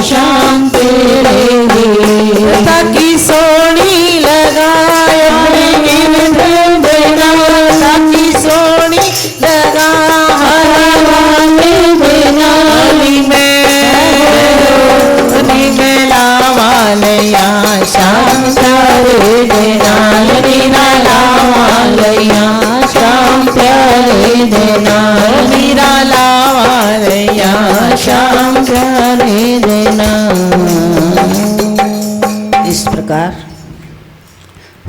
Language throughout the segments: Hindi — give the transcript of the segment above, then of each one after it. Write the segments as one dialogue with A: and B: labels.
A: श्याम तेरे ही ताकि सोनी लगाए अपने गिरधर देना ताकि सोनी लगा देना में लावालया श्याम प्यारे देना मीरा लावालया श्याम प्यारे देना मीरा लावालया श्याम प्यारे देना।
B: इस प्रकार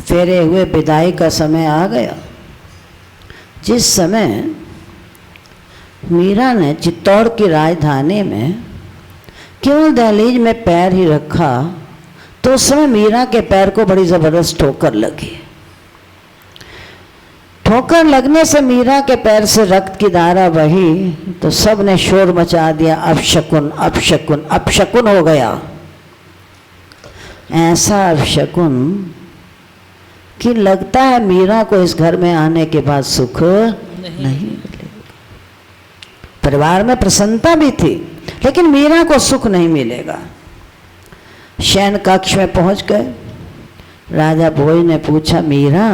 B: फेरे हुए विदाई का समय आ गया। जिस समय मीरा ने चित्तौड़ की राजधानी में केवल दहलीज में पैर ही रखा तो उस समय मीरा के पैर को बड़ी जबरदस्त ठोकर लगी। ठोकर लगने से मीरा के पैर से रक्त की धारा बही तो सब ने शोर मचा दिया, अपशकुन अपशकुन अपशकुन हो गया। ऐसा अपशकुन कि लगता है मीरा को इस घर में आने के बाद सुख नहीं मिलेगा। परिवार में प्रसन्नता भी थी लेकिन मीरा को सुख नहीं मिलेगा। शयन कक्ष में पहुंच गए। राजा भोज ने पूछा, मीरा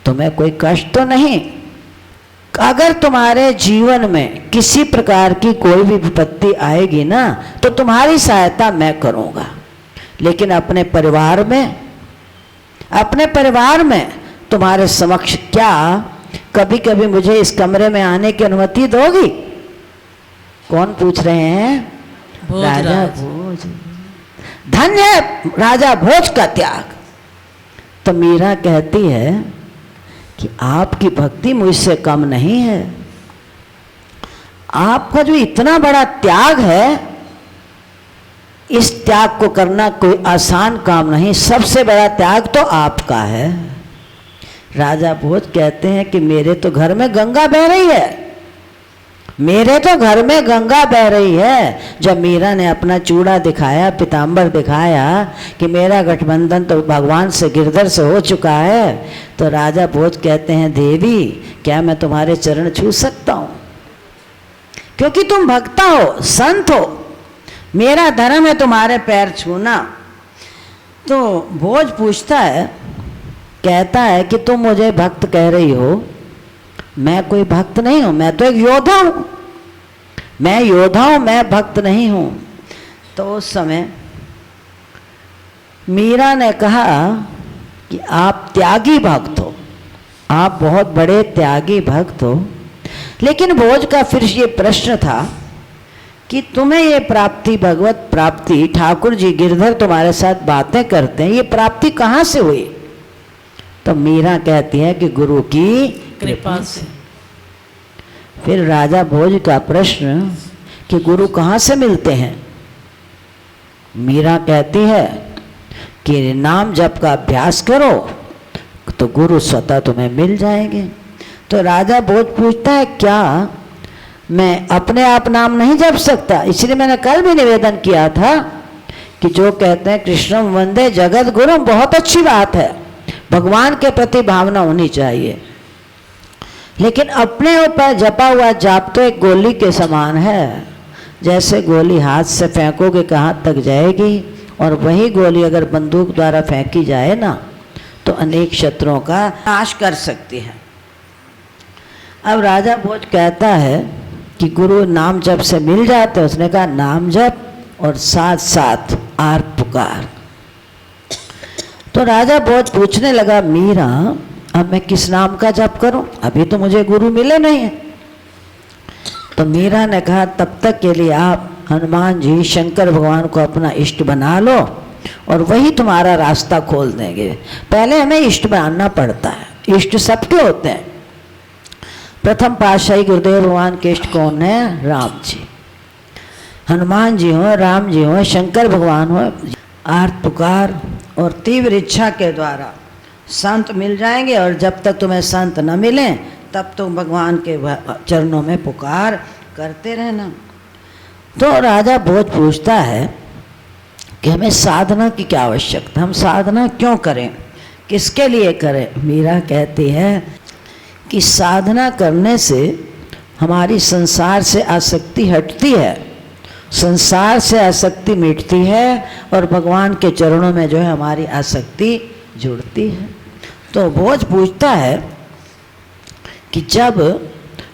B: तुम्हें कोई कष्ट तो नहीं? अगर तुम्हारे जीवन में किसी प्रकार की कोई भी विपत्ति आएगी ना तो तुम्हारी सहायता मैं करूंगा, लेकिन अपने परिवार में तुम्हारे समक्ष क्या कभी कभी मुझे इस कमरे में आने की अनुमति दोगी? कौन पूछ रहे हैं? राजा भोज। धन्य है राजा भोज का त्याग। तो मीरा कहती है कि आपकी भक्ति मुझसे कम नहीं है। आपका जो इतना बड़ा त्याग है, इस त्याग को करना कोई आसान काम नहीं। सबसे बड़ा त्याग तो आपका है। राजा भोज कहते हैं कि मेरे तो घर में गंगा बह रही है, मेरे तो घर में गंगा बह रही है। जब मीरा ने अपना चूड़ा दिखाया, पीताम्बर दिखाया कि मेरा गठबंधन तो भगवान से गिरधर से हो चुका है, तो राजा भोज कहते हैं, देवी क्या मैं तुम्हारे चरण छू सकता हूँ? क्योंकि तुम भक्ता हो, संत हो, मेरा धर्म है तुम्हारे पैर छूना। तो भोज पूछता है, कहता है कि तुम मुझे भक्त कह रही हो, मैं कोई भक्त नहीं हूं, मैं तो एक योद्धा हूं। मैं योद्धा हूं, मैं भक्त नहीं हूं। तो उस समय मीरा ने कहा कि आप त्यागी भक्त हो, आप बहुत बड़े त्यागी भक्त हो। लेकिन भोज का फिर ये प्रश्न था कि तुम्हें ये प्राप्ति, भगवत प्राप्ति, ठाकुर जी गिरधर तुम्हारे साथ बातें करते हैं, ये प्राप्ति कहाँ से हुई? तो मीरा कहती है कि गुरु की कृपा से। फिर राजा भोज का प्रश्न कि गुरु कहाँ से मिलते हैं? मीरा कहती है कि नाम जप का अभ्यास करो तो गुरु स्वतः तुम्हें मिल जाएंगे। तो राजा भोज पूछता है, क्या मैं अपने आप नाम नहीं जप सकता? इसलिए मैंने कल भी निवेदन किया था कि जो कहते हैं कृष्णम वंदे जगत गुरु, बहुत अच्छी बात है, भगवान के प्रति भावना होनी चाहिए। लेकिन अपने ऊपर जपा हुआ जाप तो एक गोली के समान है। जैसे गोली हाथ से फेंकोगे कहाँ तक जाएगी, और वही गोली अगर बंदूक द्वारा फेंकी जाए ना तो अनेक शत्रुओं का नाश कर सकती है। अब राजा भोज कहता है कि गुरु नाम जप से मिल जाते। उसने कहा नाम जप और साथ साथ आर पुकार। तो राजा भोज पूछने लगा, मीरा अब मैं किस नाम का जप करूं? अभी तो मुझे गुरु मिले नहीं है। तो मीरा ने कहा, तब तक के लिए आप हनुमान जी, शंकर भगवान को अपना इष्ट बना लो और वही तुम्हारा रास्ता खोल देंगे। पहले हमें इष्ट बनाना पड़ता है। इष्ट सबके होते हैं। प्रथम पातशाही गुरुदेव भगवान के इष्ट कौन है? राम जी। हनुमान जी हो, राम जी हो, शंकर भगवान हो, आर्त पुकार और तीव्र इच्छा के द्वारा संत मिल जाएंगे। और जब तक तुम्हें संत न मिलें तब तुम भगवान के चरणों में पुकार करते रहना। तो राजा भोज पूछता है कि हमें साधना की क्या आवश्यकता, हम साधना क्यों करें, किसके लिए करें? मीरा कहती है कि साधना करने से हमारी संसार से आसक्ति हटती है संसार से आसक्ति मिटती है और भगवान के चरणों में जो है हमारी आसक्ति जुड़ती है। तो भोज पूछता है कि जब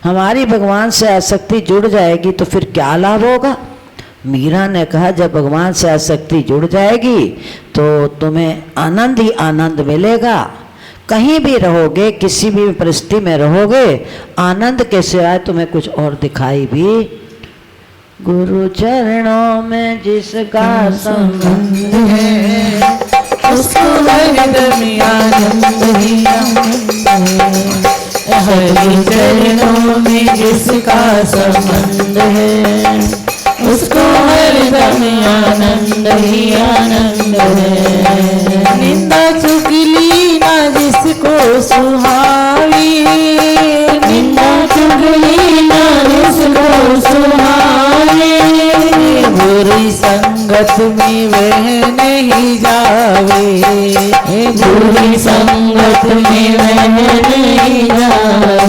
B: हमारी भगवान से आसक्ति जुड़ जाएगी तो फिर क्या लाभ होगा। मीरा ने कहा जब भगवान से आसक्ति जुड़ जाएगी तो तुम्हें आनंद ही आनंद मिलेगा। कहीं भी रहोगे, किसी भी परिस्थिति में रहोगे, आनंद के सिवाय तुम्हें कुछ और दिखाई भी। गुरु चरणों में जिसका संबंध है
A: उसको हरदम आनंद ही आनंद है। हरि चरणों में जिसका संबंध है उसको हरदम आनंद ही आनंद है। निंदा चुगली ना जिसको सुहावी, निंदा चुगली ना जिसको सुहावी, बुरी संगत में वह नहीं जावे, बुरी संगत में वह नहीं जावे।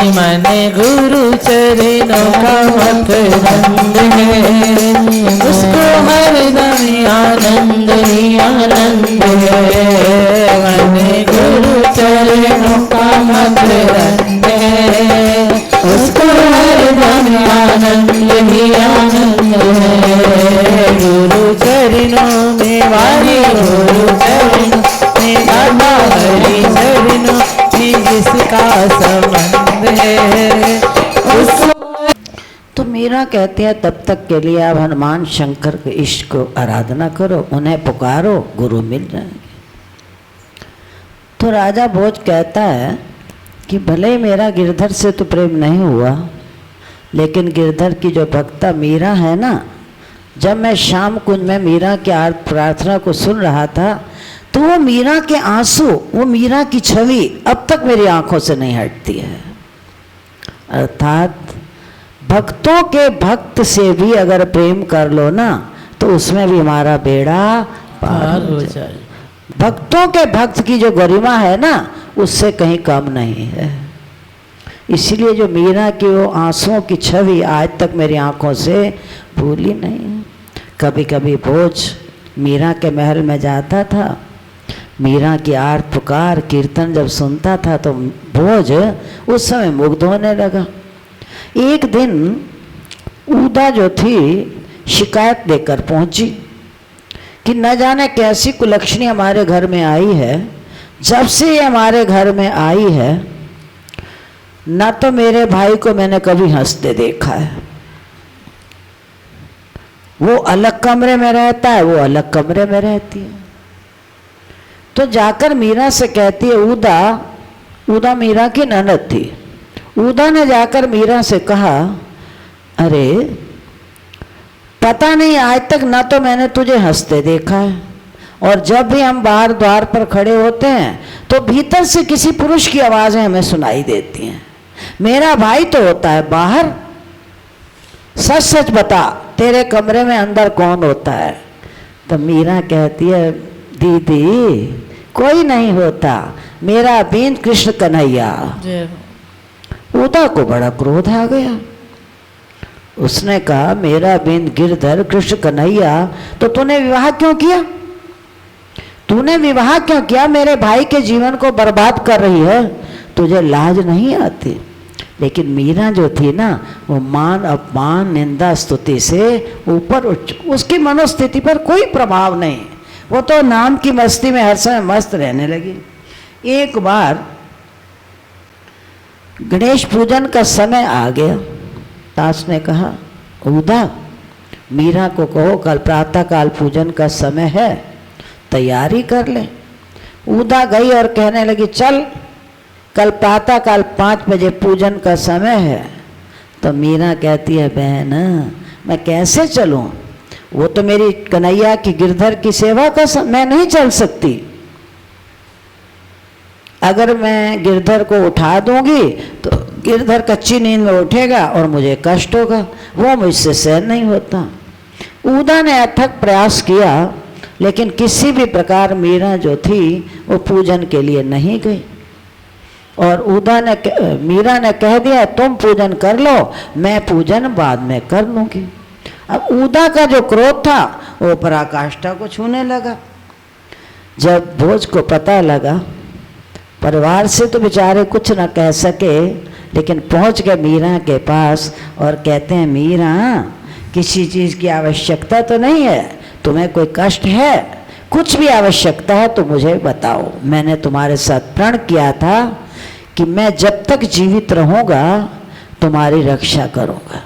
A: मन गुरु चरणों का मकरंद है उसको हरदम आनंद ही आनंद है। मन गुरु चरणों का मकरंद है उसको हरदम आनंद ही आनंद है। गुरु चरणों में वारी, गुरु चरणों में बाबा, हरि चरणों में जिसका संबंध है उसको।
B: तो मीरा कहती है तब तक के लिए आप हनुमान शंकर के इष्ट को आराधना करो, उन्हें पुकारो, गुरु मिल जाएंगे। तो राजा भोज कहता है कि भले ही मेरा गिरधर से तो प्रेम नहीं हुआ, लेकिन गिरधर की जो भक्ता मीरा है ना, जब मैं शाम कुंज में मीरा की प्रार्थना को सुन रहा था तो वो मीरा के आंसू, वो मीरा की छवि अब तक मेरी आंखों से नहीं हटती है। अर्थात भक्तों के भक्त से भी अगर प्रेम कर लो ना तो उसमें भी हमारा बेड़ा पार हो जाए। भक्तों के भक्त की जो गरिमा है ना उससे कहीं कम नहीं है। इसलिए जो मीरा की वो आंसुओं की छवि आज तक मेरी आंखों से भूली नहीं है। कभी कभी भोज मीरा के महल में जाता था, मीरा की आर्त पुकार कीर्तन जब सुनता था तो भोज उस समय मुग्ध होने लगा। एक दिन उदा जो थी शिकायत लेकर पहुंची कि न जाने कैसी कुलक्षणी हमारे घर में आई है, जब से ये हमारे घर में आई है न तो मेरे भाई को मैंने कभी हंसते देखा है। वो अलग कमरे में रहता है, वो अलग कमरे में रहती है। तो जाकर मीरा से कहती है, उदा मीरा की ननद थी। उदा ने जाकर मीरा से कहा, अरे पता नहीं आज तक ना तो मैंने तुझे हंसते देखा है, और जब भी हम बाहर द्वार पर खड़े होते हैं तो भीतर से किसी पुरुष की आवाज़ें हमें सुनाई देती हैं। मेरा भाई तो होता है बाहर, सच सच बता तेरे कमरे में अंदर कौन होता है। तो मीरा कहती है, दीदी कोई नहीं होता, मेरा बीन कृष्ण कन्हैया। उदा को बड़ा क्रोध आ गया। उसने कहा, मेरा बीन गिरधर कृष्ण कन्हैया, तो तूने विवाह क्यों किया? तूने विवाह क्यों किया? मेरे भाई के जीवन को बर्बाद कर रही है, तुझे लाज नहीं आती? लेकिन मीरा जो थी ना, वो मान अपमान निंदा स्तुति से ऊपर उसकी मनोस्थिति पर कोई प्रभाव नहीं। वो तो नाम की मस्ती में हर समय मस्त रहने लगी। एक बार गणेश पूजन का समय आ गया। दास ने कहा, उदा मीरा को कहो कल प्रातःकाल पूजन का समय है, तैयारी कर ले। उदा गई और कहने लगी, चल कल प्रातःकाल 5 बजे पूजन का समय है। तो मीरा कहती है, बहन मैं कैसे चलूं? वो तो मेरी कन्हैया की गिरधर की सेवा का मैं नहीं चल सकती। अगर मैं गिरधर को उठा दूंगी तो गिरधर कच्ची नींद में उठेगा और मुझे कष्ट होगा, वो मुझसे सहन नहीं होता। उदा ने अथक प्रयास किया, लेकिन किसी भी प्रकार मीरा जो थी वो पूजन के लिए नहीं गई। और मीरा ने कह दिया, तुम पूजन कर लो, मैं पूजन बाद में कर लूँगी। अब उदा का जो क्रोध था वो पराकाष्ठा को छूने लगा। जब भोज को पता लगा, परिवार से तो बेचारे कुछ न कह सके, लेकिन पहुंच गए मीरा के पास और कहते हैं, मीरा किसी चीज़ की आवश्यकता तो नहीं है, तुम्हें कोई कष्ट है, कुछ भी आवश्यकता है तो मुझे बताओ। मैंने तुम्हारे साथ प्रण किया था कि मैं जब तक जीवित रहूँगा तुम्हारी रक्षा करूँगा।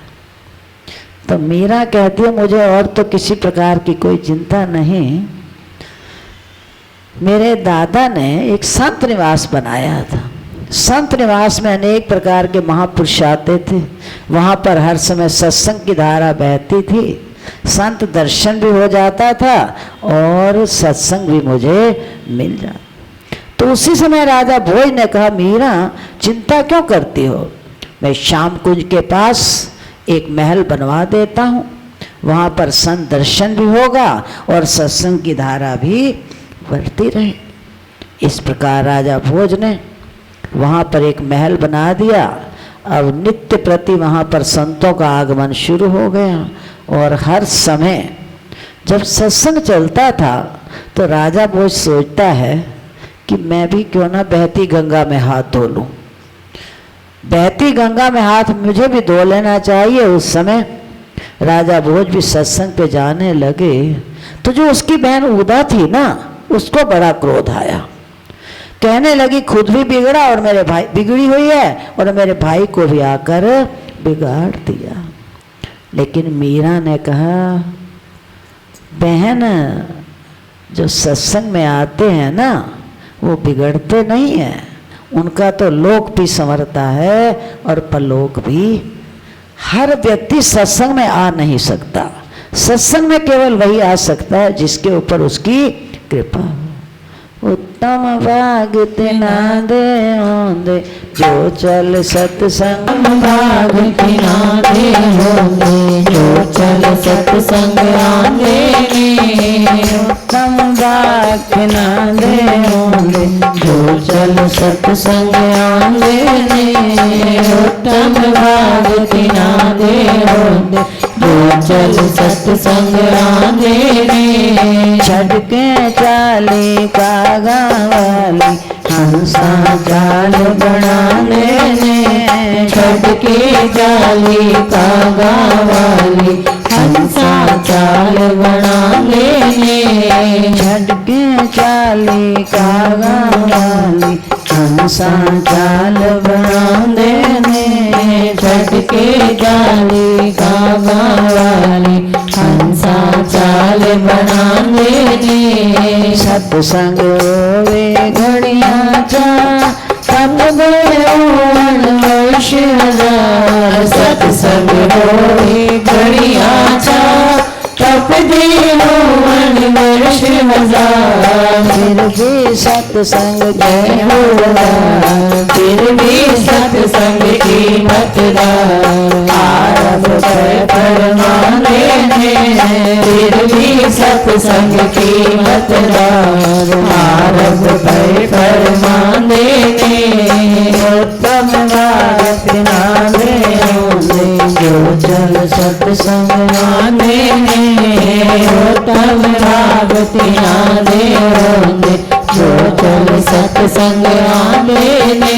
B: तो मीरा कहती है, मुझे और तो किसी प्रकार की कोई चिंता नहीं। मेरे दादा ने एक संत निवास बनाया था। संत निवास में अनेक प्रकार के महापुरुष आते थे, वहाँ पर हर समय सत्संग की धारा बहती थी, संत दर्शन भी हो जाता था और सत्संग भी मुझे मिल जाता। तो उसी समय राजा भोज ने कहा, मीरा चिंता क्यों करती हो, मैं श्याम कुंज के पास एक महल बनवा देता हूँ, वहाँ पर संत दर्शन भी होगा और सत्संग की धारा भी बढ़ती रहे। इस प्रकार राजा भोज ने वहाँ पर एक महल बना दिया। अब नित्य प्रति वहाँ पर संतों का आगमन शुरू हो गया और हर समय जब सत्संग चलता था तो राजा भोज सोचता है कि मैं भी क्यों ना बहती गंगा में हाथ धो लूँ, बहती गंगा में हाथ मुझे भी धो लेना चाहिए। उस समय राजा भोज भी सत्संग पे जाने लगे तो जो उसकी बहन उदा थी ना, उसको बड़ा क्रोध आया, कहने लगी खुद भी बिगड़ा और मेरे भाई बिगड़ी हुई है और मेरे भाई को भी आकर बिगाड़ दिया। लेकिन मीरा ने कहा, बहन जो सत्संग में आते हैं ना वो बिगड़ते नहीं हैं, उनका तो लोक भी संवरता है और परलोक भी। हर व्यक्ति सत्संग में आ नहीं सकता, सत्संग में केवल वही आ सकता है जिसके ऊपर उसकी कृपा हो। उत्तम भाग तिना दे होंदे जो चल सत्संग,
A: भाग तिना दे होंगे जो चल सत्संग आंदे ने।
B: उत्तम भाग तिना दे होंदे
A: जो चल सत्संग आंदे ने। उत्तम भाग तिना दे होंगे जो चल सत्संग आंदे ने।
B: छड़ के चाली कागा वाली हंसा जाल बनाने ने।
A: छड़ के जाली कागा वाली हंसा चाल बनाने ने।
B: छड़ के चाली कागा वाली हंसा जाल बनाने ने।
A: छड़ के जाली कागा वाली हंसा चाल बनाने ने।
B: सत्संग होवे घड़िया चा
A: तप गए वर्ष हजार। सत्संग होवे घड़िया चा तप दे वर्ष हजार।
B: फिर भी सत्संग जय हो,
A: फिर भी सत्संग की मतदार। आरब फरमाने ने। फिर भी सत्संग की मतदार। आरब फरमाने ने।
B: उत्तम बात ना दे होंदे जो चल सत्संग
A: आने ने। उत्तम भाग तिना दे होंगे जो चल सत्संग आने ने।